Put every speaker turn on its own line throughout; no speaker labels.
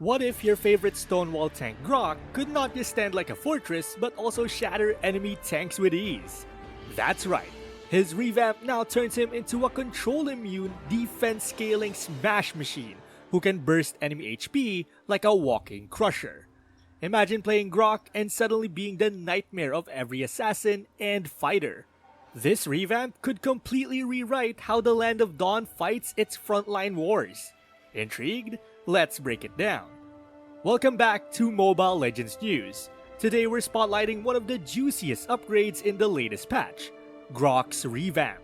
What if your favorite Stonewall tank Grok could not just stand like a fortress but also shatter enemy tanks with ease? That's right, his revamp now turns him into a control-immune, defense-scaling smash machine who can burst enemy HP like a walking crusher. Imagine playing Grok and suddenly being the nightmare of every assassin and fighter. This revamp could completely rewrite how the Land of Dawn fights its frontline wars. Intrigued? Let's break it down. Welcome back to Mobile Legends News. Today we're spotlighting one of the juiciest upgrades in the latest patch, GROCK's Revamp.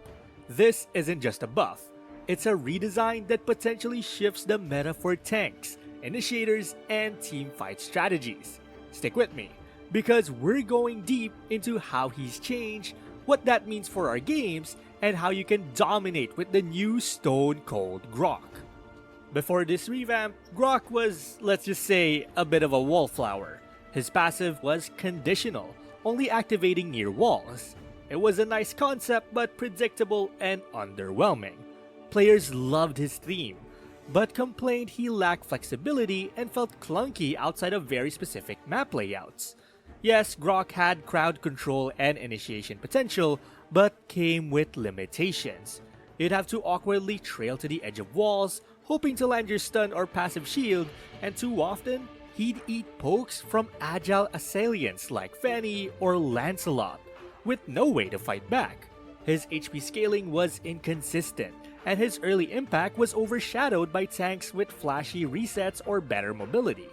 This isn't just a buff, it's a redesign that potentially shifts the meta for tanks, initiators, and teamfight strategies. Stick with me, because we're going deep into how he's changed, what that means for our games, and how you can dominate with the new Stone Cold GROCK. Before this revamp, GROCK was, let's just say, a bit of a wallflower. His passive was conditional, only activating near walls. It was a nice concept but predictable and underwhelming. Players loved his theme, but complained he lacked flexibility and felt clunky outside of very specific map layouts. Yes, GROCK had crowd control and initiation potential, but came with limitations. You'd have to awkwardly trail to the edge of walls, hoping to land your stun or passive shield, and too often, he'd eat pokes from agile assailants like Fanny or Lancelot, with no way to fight back. His HP scaling was inconsistent, and his early impact was overshadowed by tanks with flashy resets or better mobility.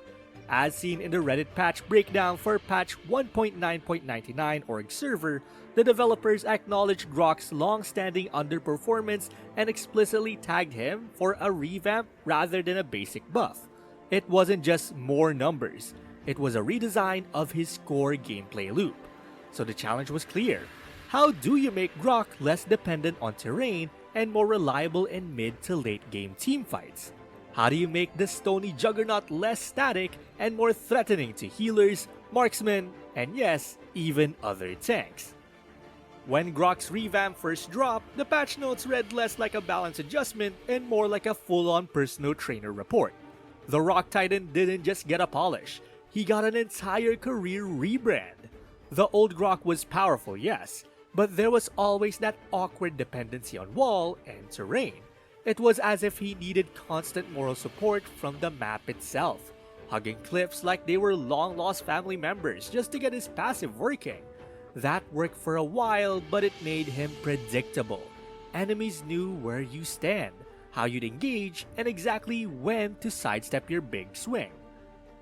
As seen in the Reddit patch breakdown for patch 1.9.99 org server, the developers acknowledged GROCK's long-standing underperformance and explicitly tagged him for a revamp rather than a basic buff. It wasn't just more numbers, it was a redesign of his core gameplay loop. So the challenge was clear. How do you make GROCK less dependent on terrain and more reliable in mid to late game teamfights? How do you make the stony juggernaut less static and more threatening to healers, marksmen, and yes, even other tanks? When GROCK's revamp first dropped, the patch notes read less like a balance adjustment and more like a full-on personal trainer report. The Rock Titan didn't just get a polish, he got an entire career rebrand. The old GROCK was powerful, yes, but there was always that awkward dependency on wall and terrain. It was as if he needed constant moral support from the map itself, hugging cliffs like they were long-lost family members just to get his passive working. That worked for a while, but it made him predictable. Enemies knew where you stand, how you'd engage, and exactly when to sidestep your big swing.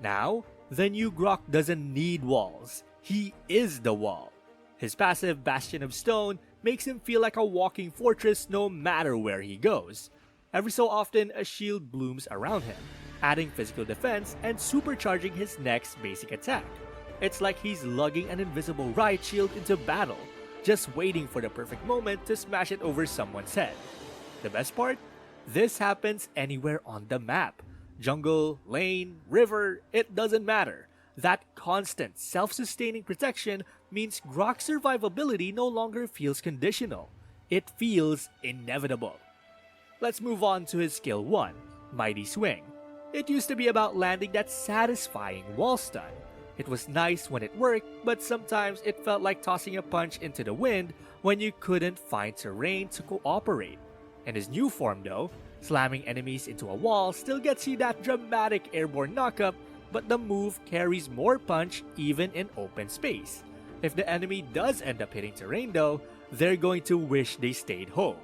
Now, the new GROCK doesn't need walls. He is the wall. His passive Bastion of Stone makes him feel like a walking fortress no matter where he goes. Every so often, a shield blooms around him, adding physical defense and supercharging his next basic attack. It's like he's lugging an invisible riot shield into battle, just waiting for the perfect moment to smash it over someone's head. The best part? This happens anywhere on the map. Jungle, lane, river, it doesn't matter. That constant, self-sustaining protection means GROCK's survivability no longer feels conditional. It feels inevitable. Let's move on to his skill 1, Mighty Swing. It used to be about landing that satisfying wall stun. It was nice when it worked, but sometimes it felt like tossing a punch into the wind when you couldn't find terrain to cooperate. In his new form though, slamming enemies into a wall still gets you that dramatic airborne knockup, but the move carries more punch even in open space. If the enemy does end up hitting terrain though, they're going to wish they stayed home.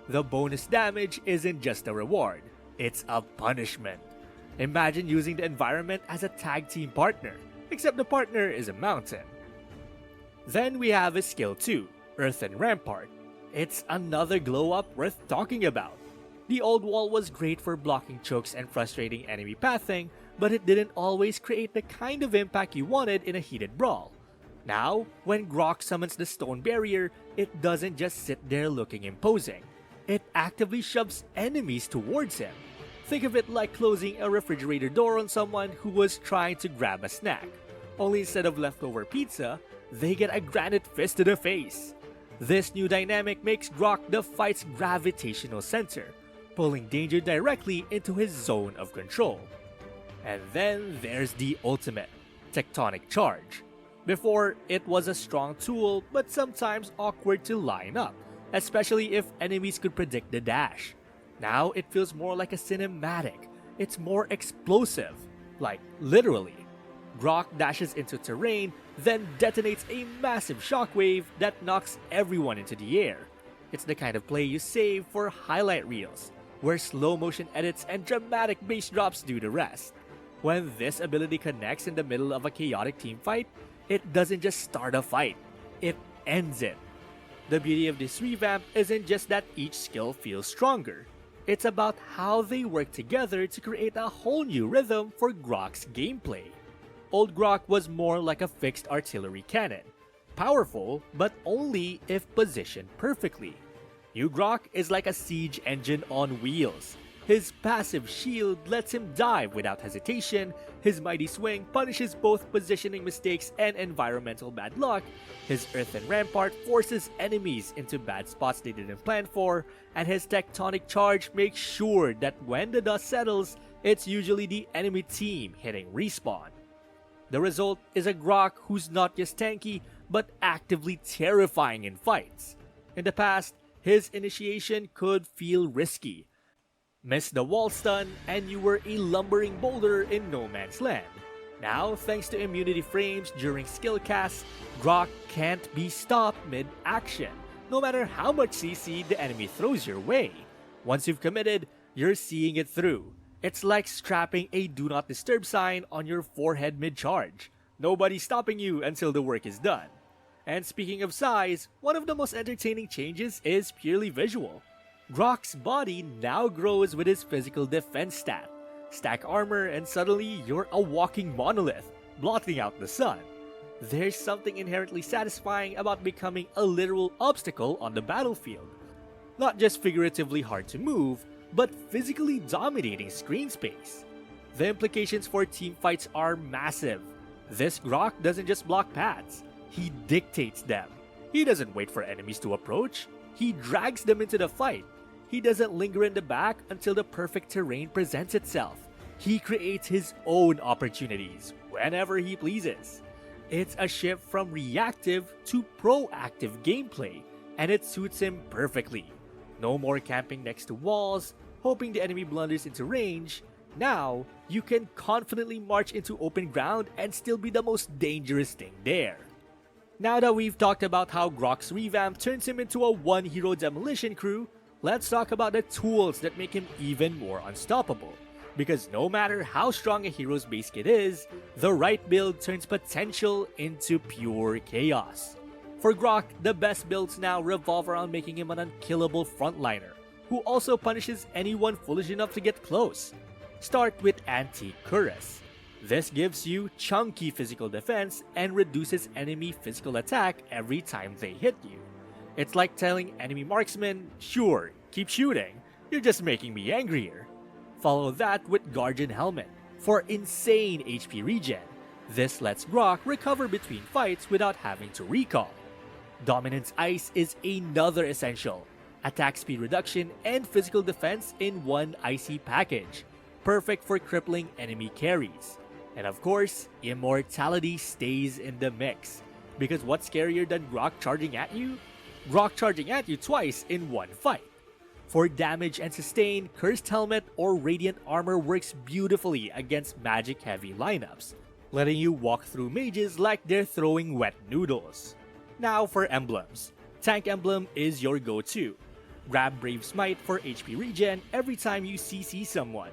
The bonus damage isn't just a reward, it's a punishment. Imagine using the environment as a tag team partner, except the partner is a mountain. Then we have his skill 2, Earthen Rampart. It's another glow up worth talking about. The old wall was great for blocking chokes and frustrating enemy pathing, but it didn't always create the kind of impact you wanted in a heated brawl. Now, when GROCK summons the stone barrier, it doesn't just sit there looking imposing. It actively shoves enemies towards him. Think of it like closing a refrigerator door on someone who was trying to grab a snack. Only instead of leftover pizza, they get a granite fist to the face. This new dynamic makes GROCK the fight's gravitational center, pulling danger directly into his zone of control. And then there's the ultimate, Tectonic Charge. Before, it was a strong tool but sometimes awkward to line up, especially if enemies could predict the dash. Now it feels more like a cinematic. It's more explosive, like literally. GROCK dashes into terrain, then detonates a massive shockwave that knocks everyone into the air. It's the kind of play you save for highlight reels, where slow motion edits and dramatic bass drops do the rest. When this ability connects in the middle of a chaotic teamfight, it doesn't just start a fight, it ends it. The beauty of this revamp isn't just that each skill feels stronger. It's about how they work together to create a whole new rhythm for GROCK's gameplay. Old GROCK was more like a fixed artillery cannon. Powerful, but only if positioned perfectly. New GROCK is like a siege engine on wheels. His passive shield lets him dive without hesitation, his mighty swing punishes both positioning mistakes and environmental bad luck, his earthen rampart forces enemies into bad spots they didn't plan for, and his tectonic charge makes sure that when the dust settles, it's usually the enemy team hitting respawn. The result is a GROCK who's not just tanky, but actively terrifying in fights. In the past, his initiation could feel risky. Miss the wall stun, and you were a lumbering boulder in no man's land. Now, thanks to immunity frames during skill casts, GROCK can't be stopped mid-action, no matter how much CC the enemy throws your way. Once you've committed, you're seeing it through. It's like strapping a do not disturb sign on your forehead mid-charge. Nobody's stopping you until the work is done. And speaking of size, one of the most entertaining changes is purely visual. GROCK's body now grows with his physical defense stat. Stack armor and suddenly you're a walking monolith, blotting out the sun. There's something inherently satisfying about becoming a literal obstacle on the battlefield. Not just figuratively hard to move, but physically dominating screen space. The implications for teamfights are massive. This GROCK doesn't just block paths, he dictates them. He doesn't wait for enemies to approach, he drags them into the fight. He doesn't linger in the back until the perfect terrain presents itself. He creates his own opportunities whenever he pleases. It's a shift from reactive to proactive gameplay, and it suits him perfectly. No more camping next to walls, hoping the enemy blunders into range. Now, you can confidently march into open ground and still be the most dangerous thing there. Now that we've talked about how GROCK's revamp turns him into a one-hero demolition crew, let's talk about the tools that make him even more unstoppable. Because no matter how strong a hero's base kit is, the right build turns potential into pure chaos. For GROCK, the best builds now revolve around making him an unkillable frontliner, who also punishes anyone foolish enough to get close. Start with Anti-Cuirass. This gives you chunky physical defense and reduces enemy physical attack every time they hit you. It's like telling enemy marksmen, sure, keep shooting, you're just making me angrier. Follow that with Guardian Helmet for insane HP regen. This lets GROCK recover between fights without having to recall. Dominance Ice is another essential. Attack speed reduction and physical defense in one icy package. Perfect for crippling enemy carries. And of course, Immortality stays in the mix. Because what's scarier than GROCK charging at you? GROCK charging at you twice in one fight. For damage and sustain, Cursed Helmet or Radiant Armor works beautifully against magic-heavy lineups, letting you walk through mages like they're throwing wet noodles. Now for emblems. Tank Emblem is your go-to. Grab Brave Smite for HP regen every time you CC someone,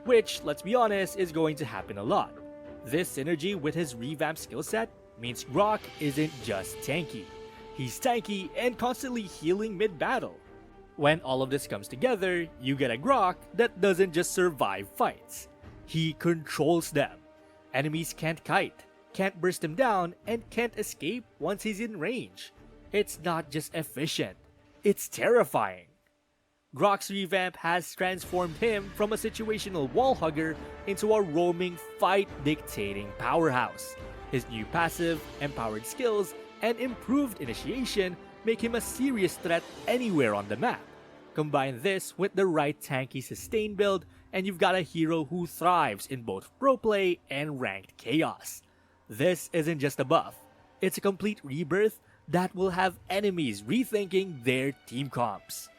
which, let's be honest, is going to happen a lot. This synergy with his revamped skill set means GROCK isn't just tanky. He's tanky and constantly healing mid-battle. When all of this comes together, you get a GROCK that doesn't just survive fights. He controls them. Enemies can't kite, can't burst him down, and can't escape once he's in range. It's not just efficient, it's terrifying. GROCK's revamp has transformed him from a situational wall hugger into a roaming fight-dictating powerhouse. His new passive, empowered skills, and improved initiation make him a serious threat anywhere on the map. Combine this with the right tanky sustain build and you've got a hero who thrives in both pro play and ranked chaos. This isn't just a buff, it's a complete rebirth that will have enemies rethinking their team comps.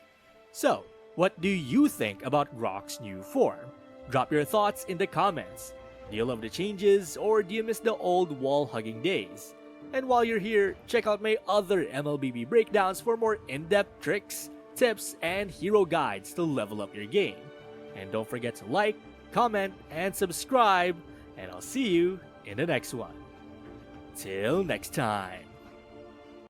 So, what do you think about GROK's new form? Drop your thoughts in the comments. Do you love the changes, or do you miss the old wall-hugging days? And while you're here, check out my other MLBB breakdowns for more in-depth tricks, tips, and hero guides to level up your game. And don't forget to like, comment, and subscribe, and I'll see you in the next one. Till next time.